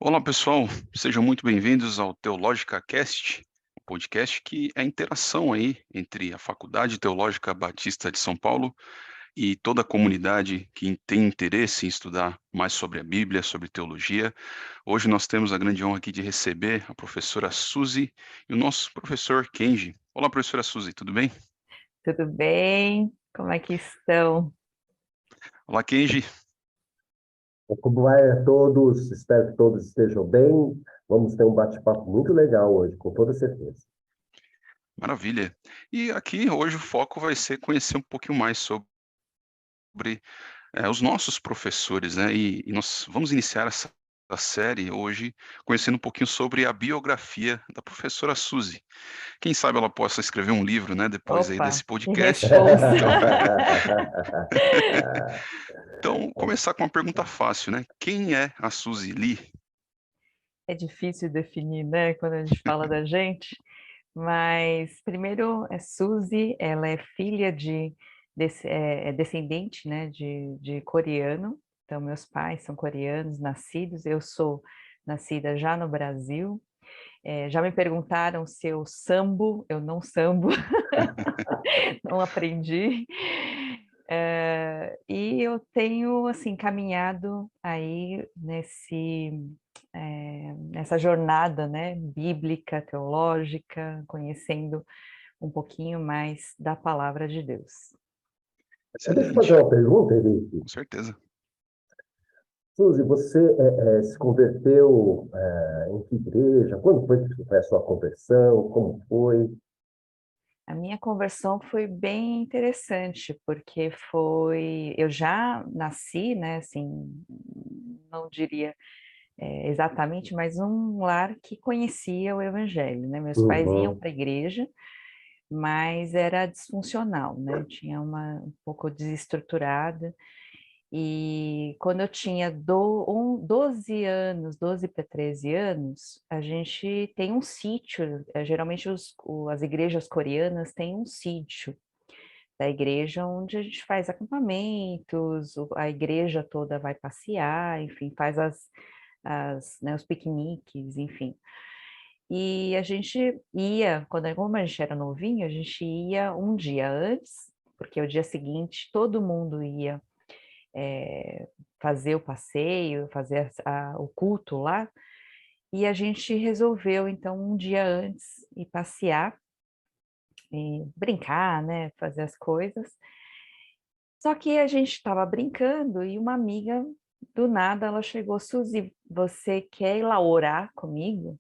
Olá pessoal, sejam muito bem-vindos ao Teológica Cast, um podcast que é a interação aí entre a Faculdade Teológica Batista de São Paulo e toda a comunidade que tem interesse em estudar mais sobre a Bíblia, sobre teologia. Hoje nós temos a grande honra aqui de receber a professora Suzy e o nosso professor Kenji. Olá, professora Suzy, tudo bem? Tudo bem? Como é que estão? Olá, Kenji. Como vai a todos? Espero que todos estejam bem. Vamos ter um bate-papo muito legal hoje, com toda certeza. Maravilha. E aqui hoje o foco vai ser conhecer um pouquinho mais sobre os nossos professores, né, e nós vamos iniciar essa série hoje conhecendo um pouquinho sobre a biografia da professora Suzy. Quem sabe ela possa escrever um livro, né, depois aí Opa, desse que podcast. responsa! Então então começar com uma pergunta fácil, né, quem é a Suzy Lee? É difícil definir, né, quando a gente fala da gente, mas primeiro é Suzy, ela é filha é descendente, né, de coreano, então meus pais são coreanos, nascidos, eu sou nascida já no Brasil. Já me perguntaram se eu sambo, eu não sambo, não aprendi. E eu tenho, assim, caminhado aí nessa jornada, né, bíblica, teológica, conhecendo um pouquinho mais da palavra de Deus. Deixa eu fazer Excelente, uma pergunta, Henrique. com certeza. Suzy, você se converteu em que igreja? Quando foi a sua conversão? Como foi? A minha conversão foi bem interessante, porque eu já nasci, né, assim, não diria exatamente, mas um lar que conhecia o evangelho, né? Meus pais iam Uhum. para a igreja, mas era disfuncional, né? Tinha um pouco desestruturada. E quando eu tinha 12 anos, 12 para 13 anos, a gente tem um sítio. Geralmente as igrejas coreanas têm um sítio da igreja onde a gente faz acampamentos, a igreja toda vai passear, enfim, faz né, os piqueniques, enfim. E a gente ia, como a gente era novinho, a gente ia um dia antes, porque o dia seguinte todo mundo ia fazer o passeio, fazer o culto lá, e a gente resolveu, então, um dia antes ir passear, e brincar, né, fazer as coisas. Só que a gente estava brincando e uma amiga, do nada, ela chegou: Suzy, você quer ir lá orar comigo?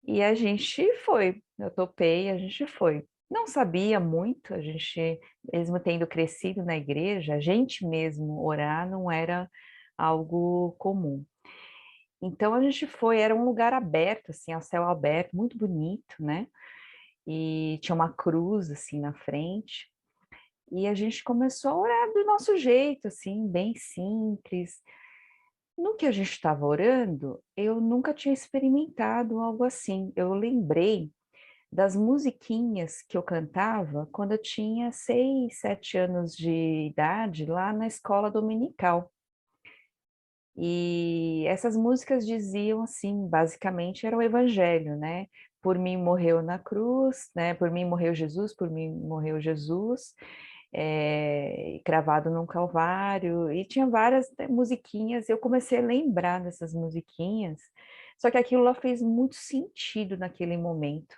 E a gente foi, eu topei, a gente foi. Não sabia muito, a gente, mesmo tendo crescido na igreja, a gente mesmo orar não era algo comum. Então a gente foi, era um lugar aberto, assim, ao céu aberto, muito bonito, né? E tinha uma cruz, assim, na frente. E a gente começou a orar do nosso jeito, assim, bem simples. No que a gente estava orando, eu nunca tinha experimentado algo assim. Eu lembrei das musiquinhas que eu cantava quando eu tinha 6, 7 anos de idade, lá na escola dominical. E essas músicas diziam assim, basicamente era o evangelho, né? Por mim morreu na cruz, né? Por mim morreu Jesus, por mim morreu Jesus, cravado num calvário, e tinha várias, né, musiquinhas, eu comecei a lembrar dessas musiquinhas, só que aquilo lá fez muito sentido naquele momento.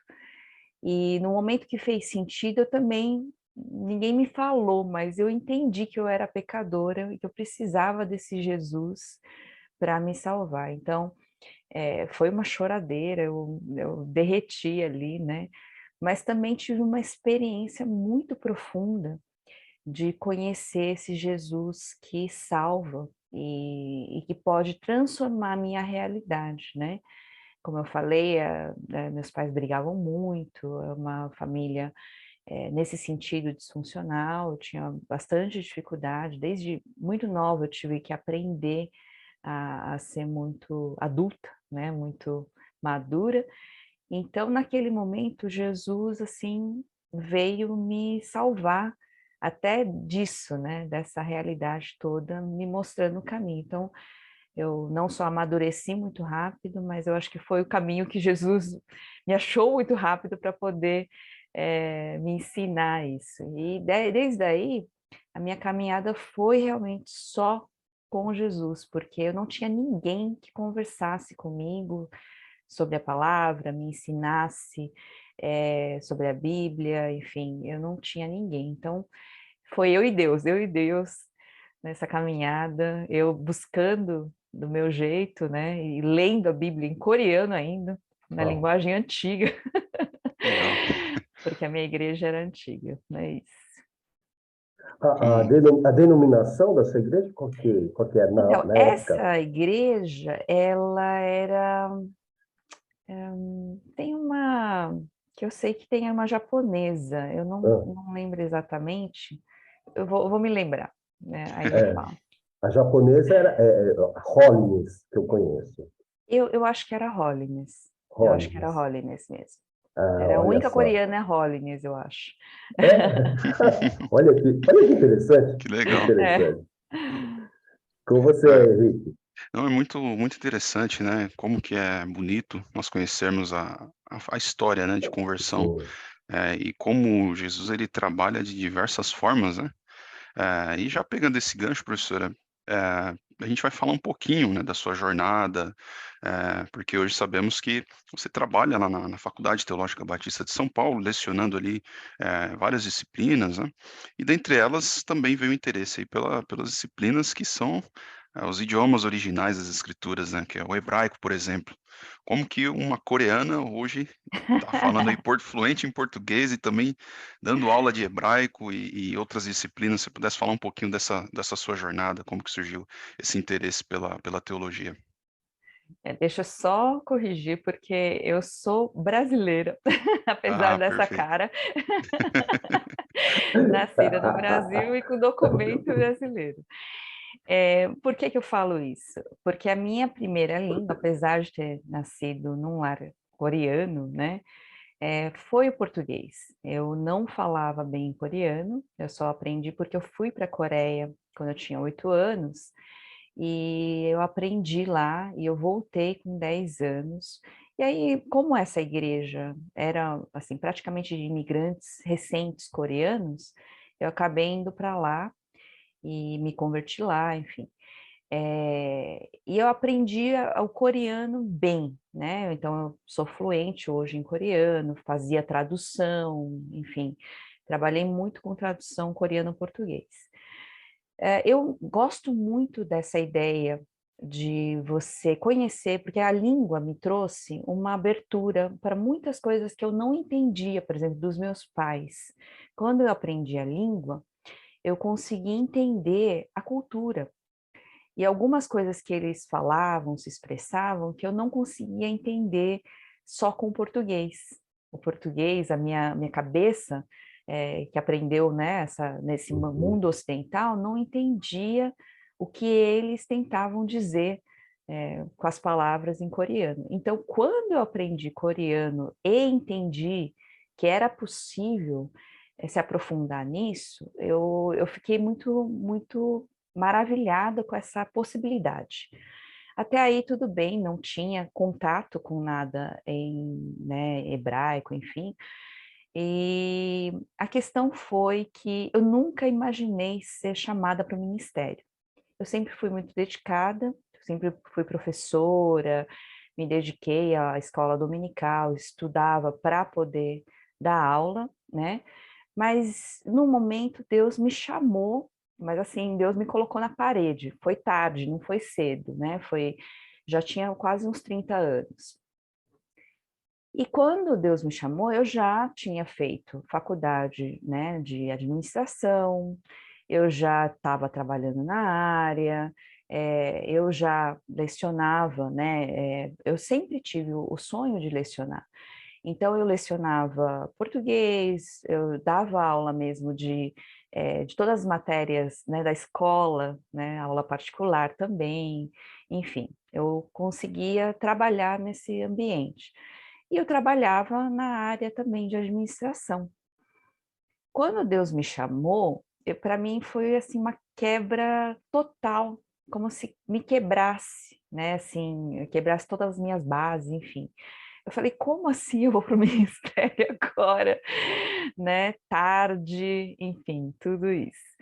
E no momento que fez sentido, eu também, ninguém me falou, mas eu entendi que eu era pecadora e que eu precisava desse Jesus para me salvar. Então, foi uma choradeira, eu derreti ali, né? Mas também tive uma experiência muito profunda de conhecer esse Jesus que salva e que pode transformar a minha realidade, né? Como eu falei, meus pais brigavam muito, é uma família nesse sentido disfuncional, eu tinha bastante dificuldade, desde muito nova eu tive que aprender a ser muito adulta, né, muito madura. Então, naquele momento, Jesus, assim, veio me salvar até disso, né, dessa realidade toda, me mostrando o caminho. Então, Eu não só amadureci muito rápido, mas eu acho que foi o caminho que Jesus me achou muito rápido para poder me ensinar isso. E desde aí, a minha caminhada foi realmente só com Jesus, porque eu não tinha ninguém que conversasse comigo sobre a palavra, me ensinasse sobre a Bíblia, enfim, eu não tinha ninguém. Então, foi eu e Deus nessa caminhada, eu buscando do meu jeito, né, e lendo a Bíblia em coreano ainda, na Uau. linguagem antiga, Legal. porque a minha igreja era antiga, não é isso. Como, A denominação da sua igreja, qual que era Então, na época? essa igreja, ela era, tem uma, que eu sei que tem uma japonesa, eu Ah, não lembro exatamente, eu vou me lembrar, né, aí eu é, falo. a japonesa era Hollins, que eu conheço. Eu acho que era Holiness, eu acho que era Hollins. Holiness mesmo. Ah, Era a olha única só. coreana Holiness, eu acho. É, olha que interessante. que Que legal. É. interessante. Com você, É, Henrique. não, é muito, muito interessante, né? Como que é bonito nós conhecermos a história, né, de conversão, Sim. e como Jesus ele trabalha de diversas formas, né? E já pegando esse gancho, professora, a gente vai falar um pouquinho, né, da sua jornada, porque hoje sabemos que você trabalha lá na Faculdade Teológica Batista de São Paulo, lecionando ali várias disciplinas, né? E dentre elas também veio o interesse aí pelas disciplinas que são os idiomas originais das escrituras, né, que é o hebraico, por exemplo. Como que uma coreana hoje está falando aí fluente em português e também dando aula de hebraico e outras disciplinas, se pudesse falar um pouquinho dessa sua jornada, como que surgiu esse interesse pela teologia? Deixa eu só corrigir, porque eu sou brasileira, apesar Ah, dessa perfeito. cara, nascida no Brasil e com documento brasileiro. Por que que eu falo isso? Porque a minha primeira língua, apesar de ter nascido num lar coreano, né, foi o português. Eu não falava bem coreano, eu só aprendi porque eu fui para a Coreia quando eu tinha 8 anos, e eu aprendi lá, e eu voltei com 10 anos. E aí, como essa igreja era, assim, praticamente de imigrantes recentes coreanos, eu acabei indo para lá e me converti lá, enfim. E eu aprendi o coreano bem, né? Então, eu sou fluente hoje em coreano, fazia tradução, enfim, trabalhei muito com tradução coreano-português. Eu gosto muito dessa ideia de você conhecer, porque a língua me trouxe uma abertura para muitas coisas que eu não entendia, por exemplo, dos meus pais. Quando eu aprendi a língua, eu consegui entender a cultura e algumas coisas que eles falavam, se expressavam, que eu não conseguia entender só com o português. O português, a minha cabeça, que aprendeu, né, nesse Uhum. mundo ocidental, não entendia o que eles tentavam dizer com as palavras em coreano. Então, quando eu aprendi coreano e entendi que era possível se aprofundar nisso, eu fiquei muito, muito maravilhada com essa possibilidade. Até aí tudo bem, não tinha contato com nada em, né, hebraico, enfim. E a questão foi que eu nunca imaginei ser chamada para o ministério. Eu sempre fui muito dedicada, sempre fui professora, me dediquei à escola dominical, estudava para poder dar aula, né? Mas no momento Deus me chamou, mas assim, Deus me colocou na parede. Foi tarde, não foi cedo, né? Já tinha quase uns 30 anos. E quando Deus me chamou, eu já tinha feito faculdade, né, de administração, eu já estava trabalhando na área, eu já lecionava, né, eu sempre tive o sonho de lecionar. Então, eu lecionava português, eu dava aula mesmo de todas as matérias, né, da escola, né, aula particular também, enfim, eu conseguia trabalhar nesse ambiente. E eu trabalhava na área também de administração. Quando Deus me chamou, para mim foi assim uma quebra total como se me quebrasse, né? Assim, quebrasse todas as minhas bases, enfim. Eu falei, como assim eu vou para o ministério agora, né? Tarde, enfim, tudo isso.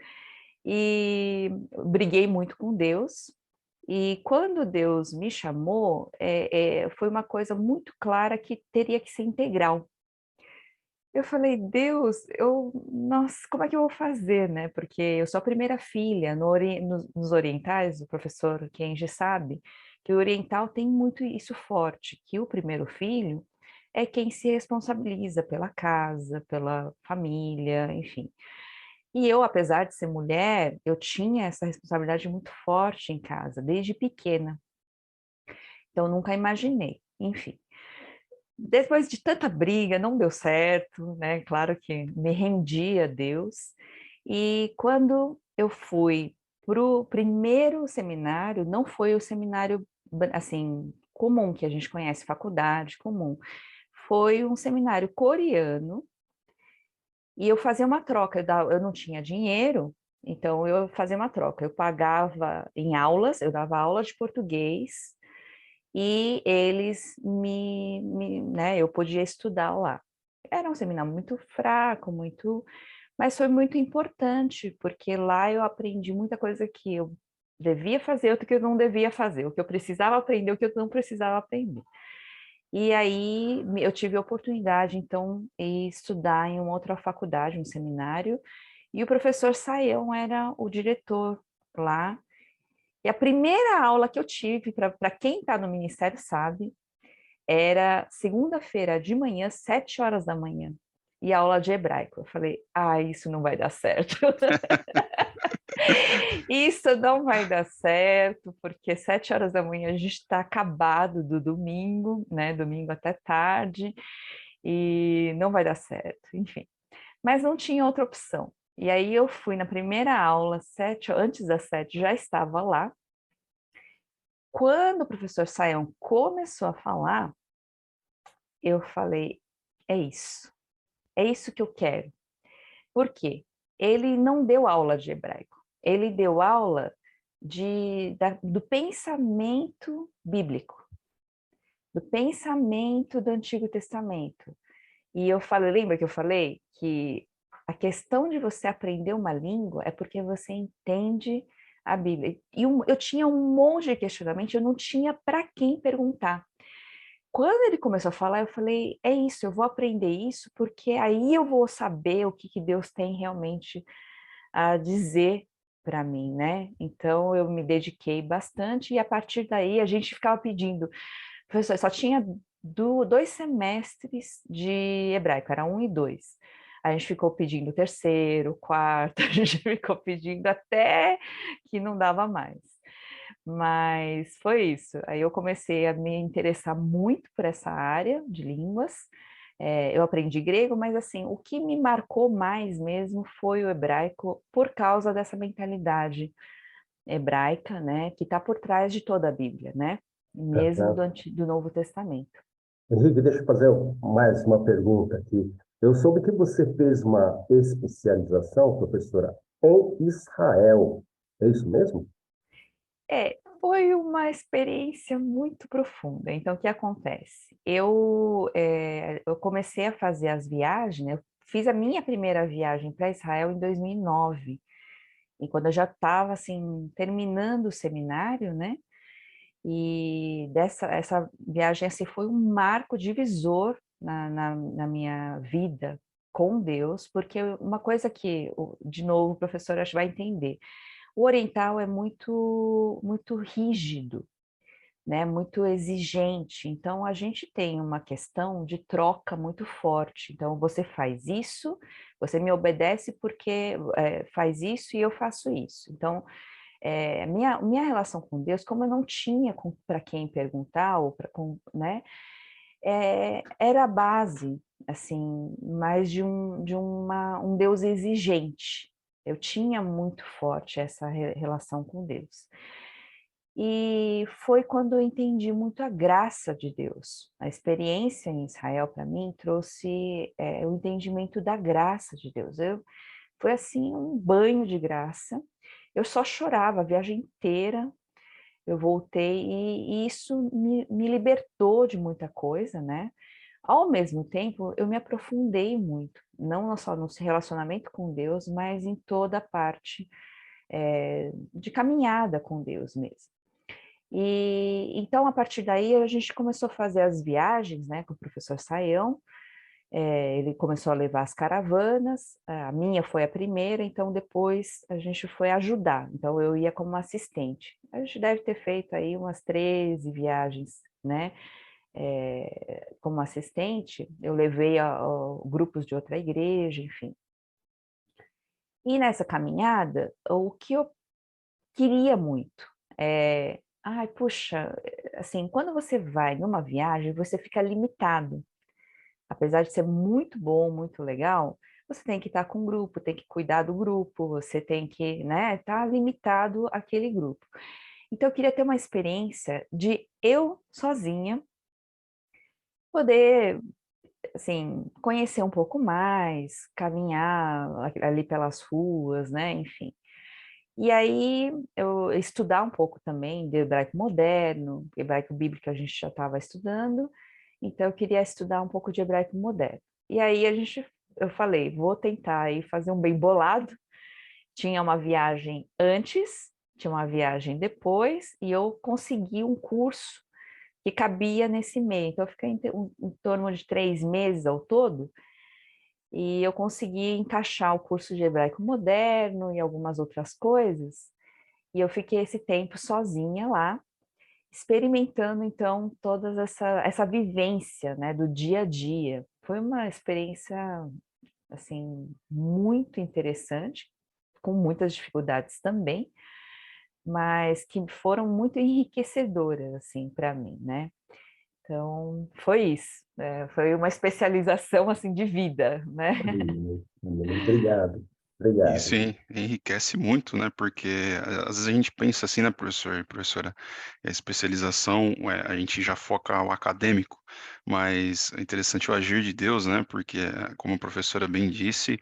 E briguei muito com Deus. E quando Deus me chamou, foi uma coisa muito clara que teria que ser integral. Eu falei, Deus, nossa, como é que eu vou fazer, né? Porque eu sou a primeira filha, nos orientais, o professor Kenji sabe, que o oriental tem muito isso forte, que o primeiro filho é quem se responsabiliza pela casa, pela família, enfim. E eu, apesar de ser mulher, eu tinha essa responsabilidade muito forte em casa, desde pequena. Então, nunca imaginei, enfim. Depois de tanta briga, não deu certo, né? Claro que me rendi a Deus. E quando eu fui para o primeiro seminário, não foi o seminário assim comum que a gente conhece, faculdade comum. Foi um seminário coreano e eu fazia uma troca. Eu não tinha dinheiro, então eu fazia uma troca. Eu pagava em aulas, eu dava aula de português e eles né, eu podia estudar lá. Era um seminário muito fraco, mas foi muito importante, porque lá eu aprendi muita coisa que eu devia fazer, outra que eu não devia fazer, o que eu precisava aprender, o que eu não precisava aprender. E aí eu tive a oportunidade, então, de estudar em uma outra faculdade, um seminário, e o professor Saião era o diretor lá. E a primeira aula que eu tive, para quem está no Ministério sabe, era segunda-feira de manhã, 7 horas da manhã, e aula de hebraico. Eu falei, isso não vai dar certo. Isso não vai dar certo, porque 7 horas da manhã a gente está acabado do domingo, né? Domingo até tarde, e não vai dar certo, enfim. Mas não tinha outra opção. E aí eu fui na primeira aula, antes das 7, já estava lá. Quando o professor Saião começou a falar, eu falei, é isso que eu quero. Por quê? Ele não deu aula de hebraico, ele deu aula do pensamento bíblico, do pensamento do Antigo Testamento. E eu falei, lembra que eu falei que a questão de você aprender uma língua é porque você entende a Bíblia. E eu tinha um monte de questionamento, eu não tinha para quem perguntar. Quando ele começou a falar, eu falei, é isso, eu vou aprender isso, porque aí eu vou saber o que Deus tem realmente a dizer para mim, né? Então eu me dediquei bastante e a partir daí a gente ficava pedindo, professor, só tinha 2 semestres de hebraico, era 1 e 2. A gente ficou pedindo o terceiro, o quarto, a gente ficou pedindo até que não dava mais. Mas foi isso. Aí eu comecei a me interessar muito por essa área de línguas. Eu aprendi grego, mas assim, o que me marcou mais mesmo foi o hebraico por causa dessa mentalidade hebraica, né, que está por trás de toda a Bíblia, né, mesmo do Novo Testamento. Henrique, deixa eu fazer mais uma pergunta aqui. Eu soube que você fez uma especialização, professora, em Israel. É isso mesmo? Foi uma experiência muito profunda. Então, o que acontece? Eu comecei a fazer as viagens, né? Eu fiz a minha primeira viagem para Israel em 2009, e quando eu já estava, assim, terminando o seminário, né? E essa viagem, assim, foi um marco divisor na minha vida com Deus, porque uma coisa que, de novo, o professor acho que vai entender, o oriental é muito rígido, né? Muito exigente. Então a gente tem uma questão de troca muito forte. Então você faz isso, você me obedece porque faz isso e eu faço isso. Então minha relação com Deus, como eu não tinha para quem perguntar ou né? Era a base, assim, mais um Deus exigente. Eu tinha muito forte essa relação com Deus. E foi quando eu entendi muito a graça de Deus. A experiência em Israel, para mim, trouxe o entendimento da graça de Deus. Foi assim um banho de graça. eu só chorava a viagem inteira. Eu voltei e isso me libertou de muita coisa, né? Ao mesmo tempo, eu me aprofundei muito, não só no relacionamento com Deus, mas em toda a parte de caminhada com Deus mesmo. E então, a partir daí, a gente começou a fazer as viagens, né, com o professor Saião. Ele começou a levar as caravanas, a minha foi a primeira, então depois a gente foi ajudar. Então, eu ia como assistente. A gente deve ter feito aí umas 13 viagens, né? Como assistente, eu levei grupos de outra igreja, enfim. E nessa caminhada, o que eu queria muito ai, puxa, assim, quando você vai numa viagem, você fica limitado. Apesar de ser muito bom, muito legal, você tem que estar com um grupo, tem que cuidar do grupo, você tem que, né, estar limitado àquele grupo. Então, eu queria ter uma experiência de eu sozinha poder, assim, conhecer um pouco mais, caminhar ali pelas ruas, né, enfim. E aí, eu estudar um pouco também de hebraico moderno, hebraico bíblico a gente já estava estudando, então eu queria estudar um pouco de hebraico moderno. E aí eu falei, vou tentar aí fazer um bem bolado. Tinha uma viagem antes, tinha uma viagem depois, e eu consegui um curso que cabia nesse meio. Então eu fiquei em torno de 3 meses ao todo, e eu consegui encaixar o curso de hebraico moderno e algumas outras coisas, e eu fiquei esse tempo sozinha lá, experimentando, então, toda essa vivência, né, do dia a dia. Foi uma experiência, assim, muito interessante, com muitas dificuldades também, mas que foram muito enriquecedoras, assim, para mim, né? Então, foi isso. Foi uma especialização, assim, de vida, né? Obrigado, Isso obrigado. enriquece muito, né, porque às vezes a gente pensa assim, né, professor e professora, a especialização, a gente já foca o acadêmico, mas é interessante o agir de Deus, né, porque, como a professora bem disse,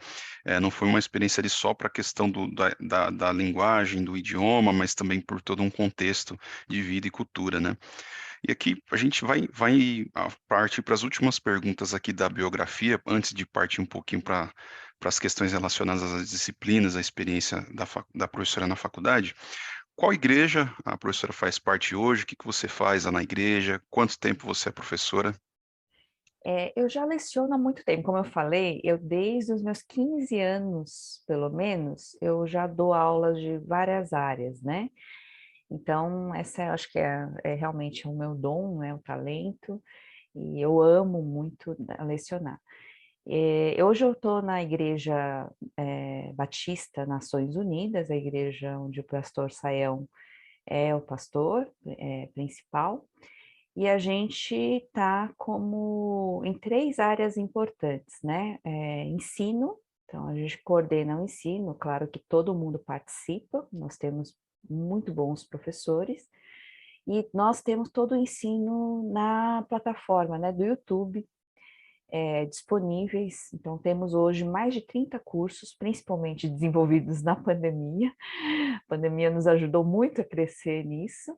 não foi uma experiência ali só para a questão da linguagem, do idioma, mas também por todo um contexto de vida e cultura, né. E aqui a gente vai partir para as últimas perguntas aqui da biografia, antes de partir um pouquinho para as questões relacionadas às disciplinas, à experiência da professora na faculdade. Qual igreja a professora faz parte hoje? O que que você faz lá na igreja? Quanto tempo você é professora? Eu já leciono há muito tempo, como eu falei, eu desde os meus 15 anos, pelo menos, eu já dou aulas de várias áreas, né? Então, essa eu acho que é realmente o meu dom, né, o talento, e eu amo muito lecionar. Hoje eu estou na Igreja Batista Nações Unidas, a igreja onde o pastor Saião é o pastor principal, e a gente está como em 3 áreas importantes, né? Ensino, então a gente coordena o ensino, claro que todo mundo participa, nós temos muito bons professores, e nós temos todo o ensino na plataforma, né, do YouTube, disponíveis. Então, temos hoje mais de 30 cursos, principalmente desenvolvidos na pandemia. A pandemia nos ajudou muito a crescer nisso.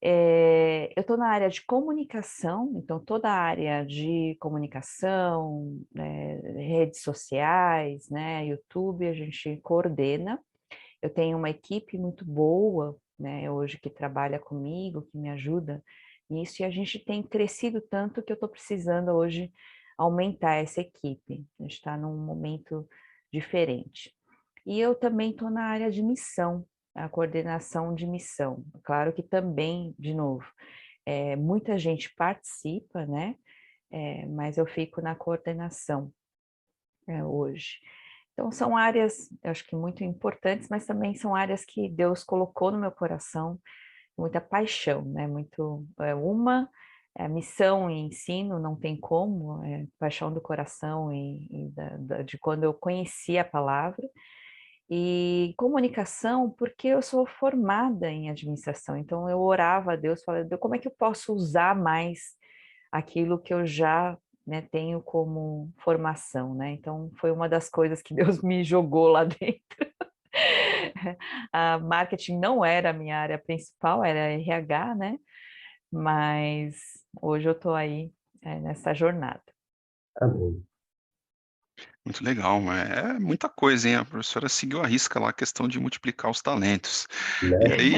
Eu estou na área de comunicação, então toda a área de comunicação, redes sociais, né, YouTube, a gente coordena. Eu tenho uma equipe muito boa, né, hoje que trabalha comigo, que me ajuda nisso, e a gente tem crescido tanto que eu estou precisando hoje aumentar essa equipe. A gente está num momento diferente. E eu também estou na área de missão, a coordenação de missão. Claro que também, de novo, muita gente participa, né? Mas eu fico na coordenação hoje. Então, são áreas, eu acho que muito importantes, mas também são áreas que Deus colocou no meu coração, muita paixão, né? Missão e ensino, não tem como, paixão do coração de quando eu conheci a palavra, e comunicação, porque eu sou formada em administração, então eu orava a Deus, falando, como é que eu posso usar mais aquilo que eu já, né, tenho como formação, né? Então foi uma das coisas que Deus me jogou lá dentro. A marketing não era a minha área principal, era RH, né? Mas hoje eu estou aí nessa jornada. Amém. Muito legal, mas é muita coisa, hein? A professora seguiu a risca lá a questão de multiplicar os talentos. E Né? aí,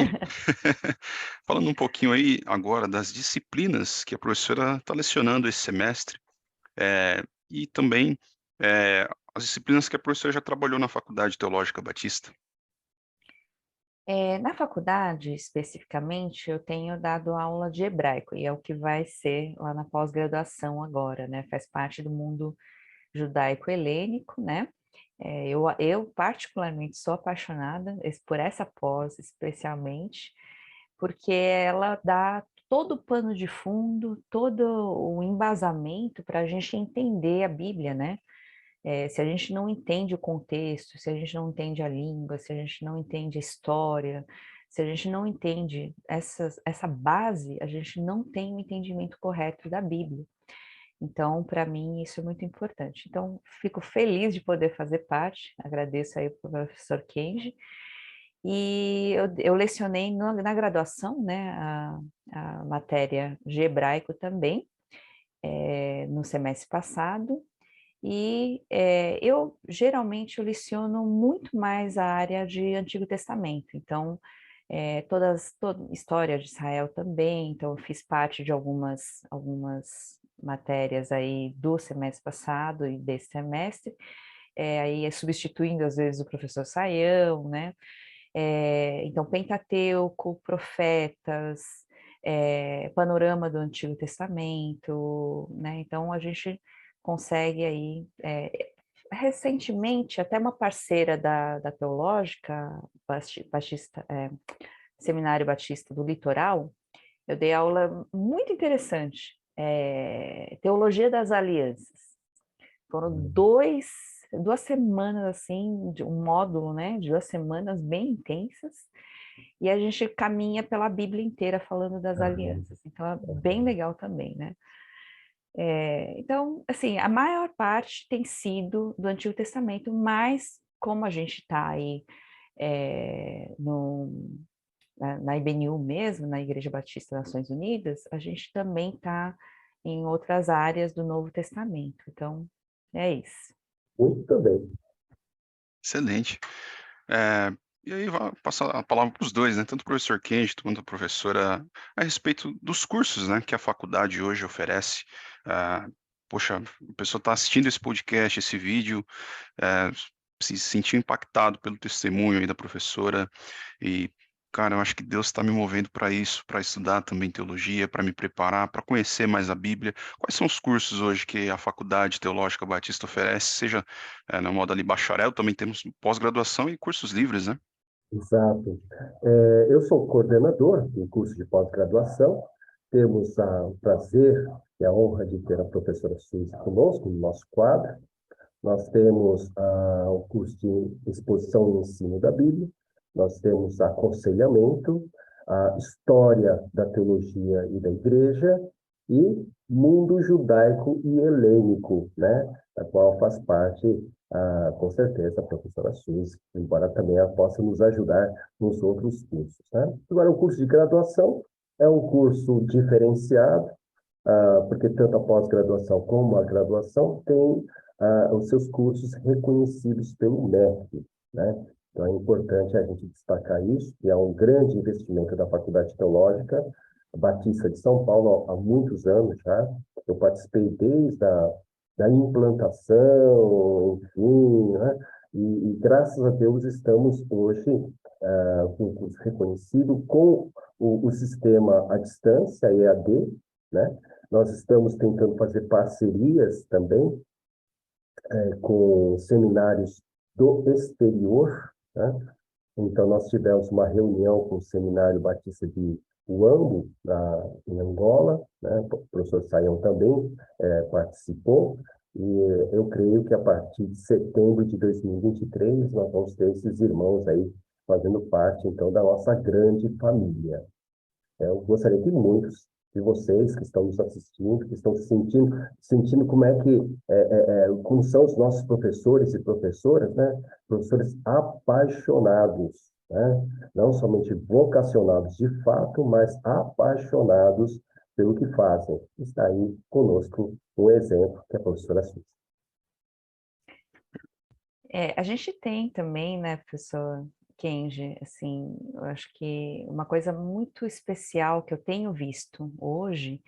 falando um pouquinho aí agora das disciplinas que a professora está lecionando esse semestre, e também as disciplinas que a professora já trabalhou na Faculdade Teológica Batista. Na faculdade, especificamente, eu tenho dado aula de hebraico, e é o que vai ser lá na pós-graduação agora, né? Faz parte do mundo judaico-helênico, né? Eu particularmente sou apaixonada por essa pós, especialmente, porque ela dá todo o pano de fundo, todo o embasamento para a gente entender a Bíblia, né? Se a gente não entende o contexto, se a gente não entende a língua, se a gente não entende a história, se a gente não entende essa base, a gente não tem o entendimento correto da Bíblia. Então, para mim, isso é muito importante. Então, fico feliz de poder fazer parte, agradeço aí para o professor Kenji, e eu lecionei na graduação, né, a matéria de hebraico também, no semestre passado, e eu geralmente leciono muito mais a área de Antigo Testamento, então toda história de Israel também, então eu fiz parte de algumas matérias aí do semestre passado e desse semestre, aí substituindo às vezes o professor Saião, né? Então Pentateuco, Profetas, panorama do Antigo Testamento, né? Então a gente consegue aí, recentemente, até uma parceira da Teológica, Batista, Seminário Batista do Litoral, eu dei aula muito interessante, Teologia das Alianças. Foram duas semanas, assim, de um módulo, né, de 2 semanas bem intensas, e a gente caminha pela Bíblia inteira falando das alianças, então é bem legal também, né? Então, assim, a maior parte tem sido do Antigo Testamento, mas como a gente está aí na IBNU mesmo, na Igreja Batista Nações Unidas, a gente também está em outras áreas do Novo Testamento. Então, é isso. Muito bem. Excelente. E aí vou passar a palavra para os dois, né? Tanto o professor Kenji quanto a professora, a respeito dos cursos, né, que a faculdade hoje oferece. Ah, poxa, a pessoa está assistindo esse podcast, esse vídeo, se sentiu impactado pelo testemunho aí da professora e, cara, eu acho que Deus está me movendo para isso, para estudar também teologia, para me preparar, para conhecer mais a Bíblia. Quais são os cursos hoje que a Faculdade Teológica Batista oferece? Seja na moda ali bacharel, também temos pós-graduação e cursos livres, né? Exato. Eu sou coordenador do curso de pós-graduação. Temos o prazer e a honra de ter a professora Suzy conosco no nosso quadro. Nós temos o curso de exposição e ensino da Bíblia, nós temos aconselhamento, a história da teologia e da igreja e mundo judaico e helênico, né? Da qual faz parte, com certeza, a professora Suzy, embora também ela possa nos ajudar nos outros cursos, né? Agora, o curso de graduação é um curso diferenciado, porque tanto a pós-graduação como a graduação tem os seus cursos reconhecidos pelo MEC, né? Então é importante a gente destacar isso, que é um grande investimento da Faculdade Teológica Batista de São Paulo há muitos anos já. Eu participei desde da implantação, enfim, né? E graças a Deus estamos hoje com um curso reconhecido com o sistema à distância, EAD, né? Nós estamos tentando fazer parcerias também com seminários do exterior, né? Então, nós tivemos uma reunião com o Seminário Batista de Huambo, em Angola, né? O professor Saião também participou, e eu creio que a partir de setembro de 2023 nós vamos ter esses irmãos aí fazendo parte, então, da nossa grande família. Eu gostaria que muitos de vocês que estão nos assistindo, que estão sentindo como é que, como são os nossos professores e professoras, né? Professores apaixonados, né? Não somente vocacionados de fato, mas apaixonados pelo que fazem. Está aí conosco um exemplo, que é a professora Suzy. A gente tem também, né, professor Kenji, assim, eu acho que uma coisa muito especial que eu tenho visto hoje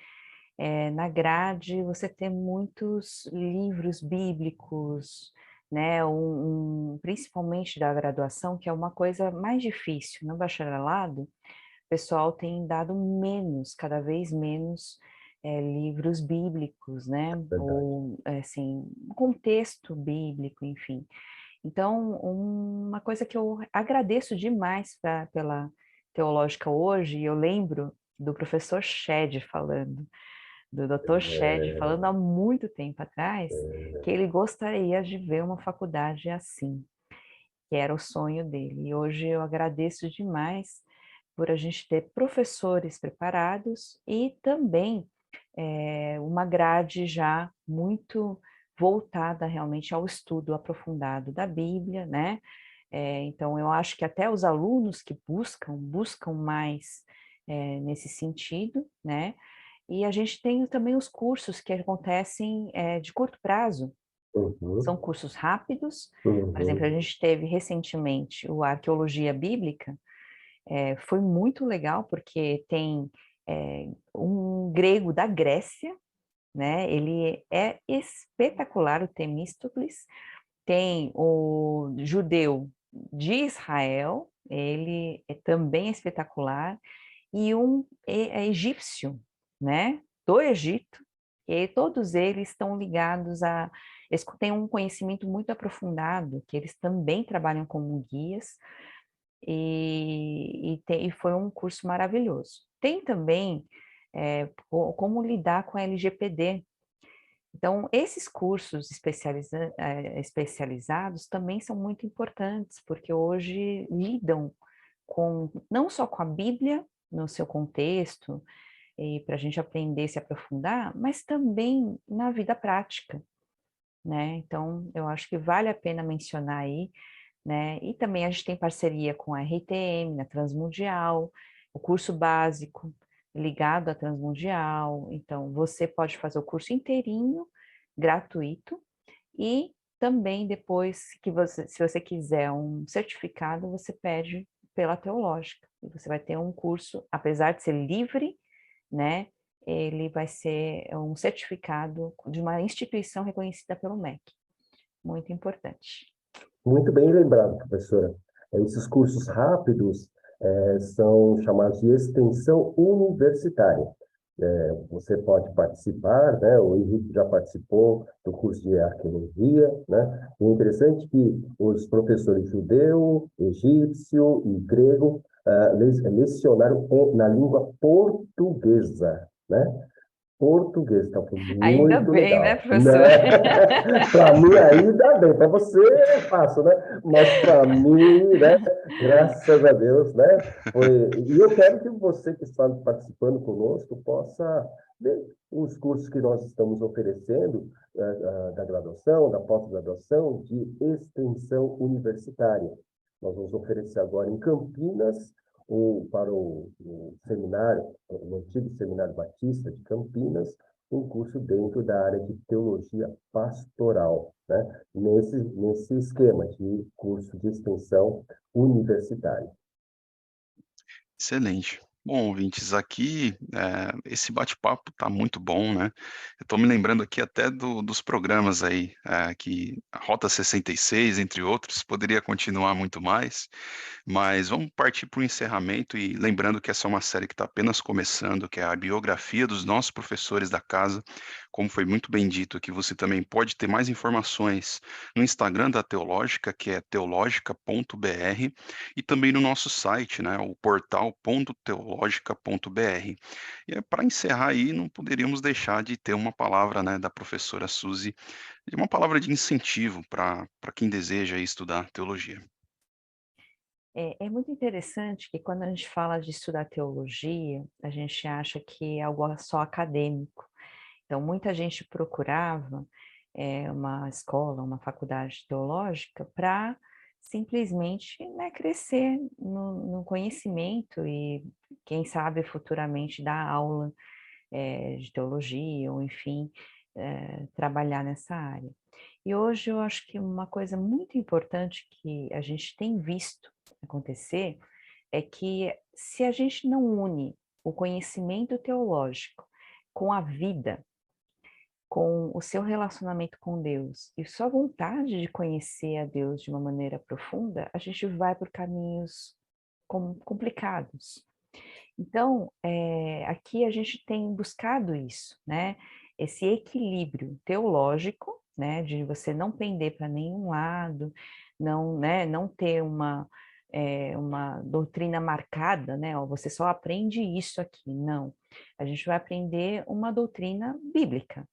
é na grade você ter muitos livros bíblicos, né, principalmente da graduação, que é uma coisa mais difícil. No bacharelado, o pessoal tem dado menos, cada vez menos, livros bíblicos, né, Verdade. ou, assim, um contexto bíblico, enfim. Então, uma coisa que eu agradeço demais pela Teológica hoje, e eu lembro do professor Shed falando, do Dr. Shed falando há muito tempo atrás, que ele gostaria de ver uma faculdade assim, que era o sonho dele. E hoje eu agradeço demais por a gente ter professores preparados e também uma grade já muito voltada realmente ao estudo aprofundado da Bíblia, né? Então, eu acho que até os alunos que buscam mais nesse sentido, né? E a gente tem também os cursos que acontecem de curto prazo, Uhum, são cursos rápidos. Por exemplo, a uhum, gente teve recentemente o Arqueologia Bíblica, foi muito legal porque tem um grego da Grécia, né? Ele é espetacular, o Temístocles. Tem o judeu de Israel, ele é também espetacular, e um egípcio, né? Do Egito, e todos eles estão ligados eles têm um conhecimento muito aprofundado, que eles também trabalham como guias, e foi um curso maravilhoso. Tem também como lidar com a LGPD. Então, esses cursos especializados também são muito importantes, porque hoje lidam não só com a Bíblia, no seu contexto, e para a gente aprender e se aprofundar, mas também na vida prática, né? Então, eu acho que vale a pena mencionar aí, né? E também a gente tem parceria com a RTM, na Transmundial, o curso básico ligado à Transmundial. Então, você pode fazer o curso inteirinho, gratuito, e também depois se você quiser um certificado, você pede pela Teológica. E você vai ter um curso, apesar de ser livre, né? Ele vai ser um certificado de uma instituição reconhecida pelo MEC. Muito importante. Muito bem lembrado, professora. Esses cursos rápidos são chamados de extensão universitária. Você pode participar, né? O Henrique já participou do curso de arqueologia, né? E é interessante que os professores judeu, egípcio e grego lecionaram na língua portuguesa, né? Português, então foi Ainda muito bem, né, legal, professor? né? Para mim ainda bem, para você é fácil, né? Mas para mim, né? Graças a Deus, né? E eu quero que você que está participando conosco possa ver os cursos que nós estamos oferecendo da graduação, da pós-graduação, de extensão universitária. Nós vamos oferecer agora em Campinas para o seminário, o antigo Seminário Batista de Campinas, um curso dentro da área de teologia pastoral, né? Nesse esquema de curso de extensão universitária. Excelente. Bom, ouvintes, aqui esse bate-papo está muito bom, né? Eu estou me lembrando aqui até dos programas aí, que a Rota 66, entre outros, poderia continuar muito mais, mas vamos partir para o encerramento e lembrando que essa é uma série que está apenas começando, que é a biografia dos nossos professores da casa. Como foi muito bem dito aqui, você também pode ter mais informações no Instagram da Teológica, que é teologica.br, e também no nosso site, né, o portal.teologica.br. E para encerrar aí, não poderíamos deixar de ter uma palavra, né, da professora Suzy, de uma palavra de incentivo para quem deseja estudar teologia. É muito interessante que quando a gente fala de estudar teologia, a gente acha que é algo só acadêmico. Então, muita gente procurava uma escola, uma faculdade teológica para simplesmente, né, crescer no conhecimento e, quem sabe, futuramente dar aula de teologia ou, enfim, trabalhar nessa área. E hoje eu acho que uma coisa muito importante que a gente tem visto acontecer é que se a gente não une o conhecimento teológico com a vida, com o seu relacionamento com Deus e sua vontade de conhecer a Deus de uma maneira profunda, a gente vai por caminhos complicados. Então, aqui a gente tem buscado isso, né? Esse equilíbrio teológico, né? De você não pender para nenhum lado, não, né? Não ter uma doutrina marcada, né? Ó, você só aprende isso aqui. Não. A gente vai aprender uma doutrina bíblica,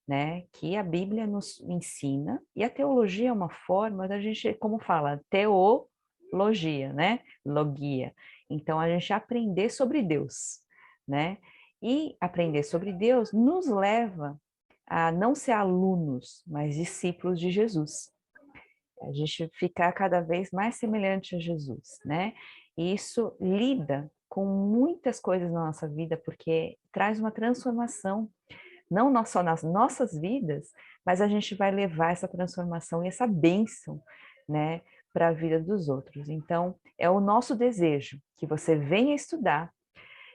né? Que a Bíblia nos ensina, e a teologia é uma forma da gente, como fala, teologia, né? Logia. Então, a gente aprender sobre Deus, né? E aprender sobre Deus nos leva a não ser alunos, mas discípulos de Jesus. A gente ficar cada vez mais semelhante a Jesus, né? E isso lida com muitas coisas na nossa vida, porque traz uma transformação, não só nas nossas vidas, mas a gente vai levar essa transformação e essa bênção, né, para a vida dos outros. Então, é o nosso desejo que você venha estudar,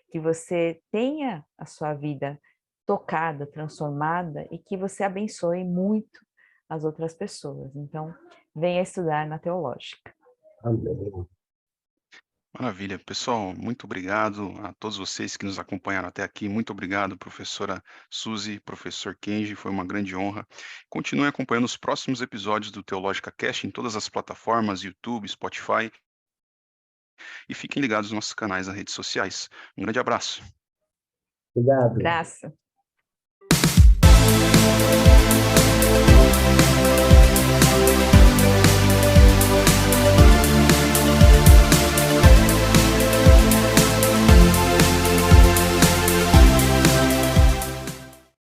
que você tenha a sua vida tocada, transformada e que você abençoe muito as outras pessoas. Então, venha estudar na teológica. Amém. Maravilha. Pessoal, muito obrigado a todos vocês que nos acompanharam até aqui. Muito obrigado, professora Suzy, professor Kenji, foi uma grande honra. Continue acompanhando os próximos episódios do Teológica Cast em todas as plataformas, YouTube, Spotify, e fiquem ligados nos nossos canais nas redes sociais. Um grande abraço. Obrigado. Abraço.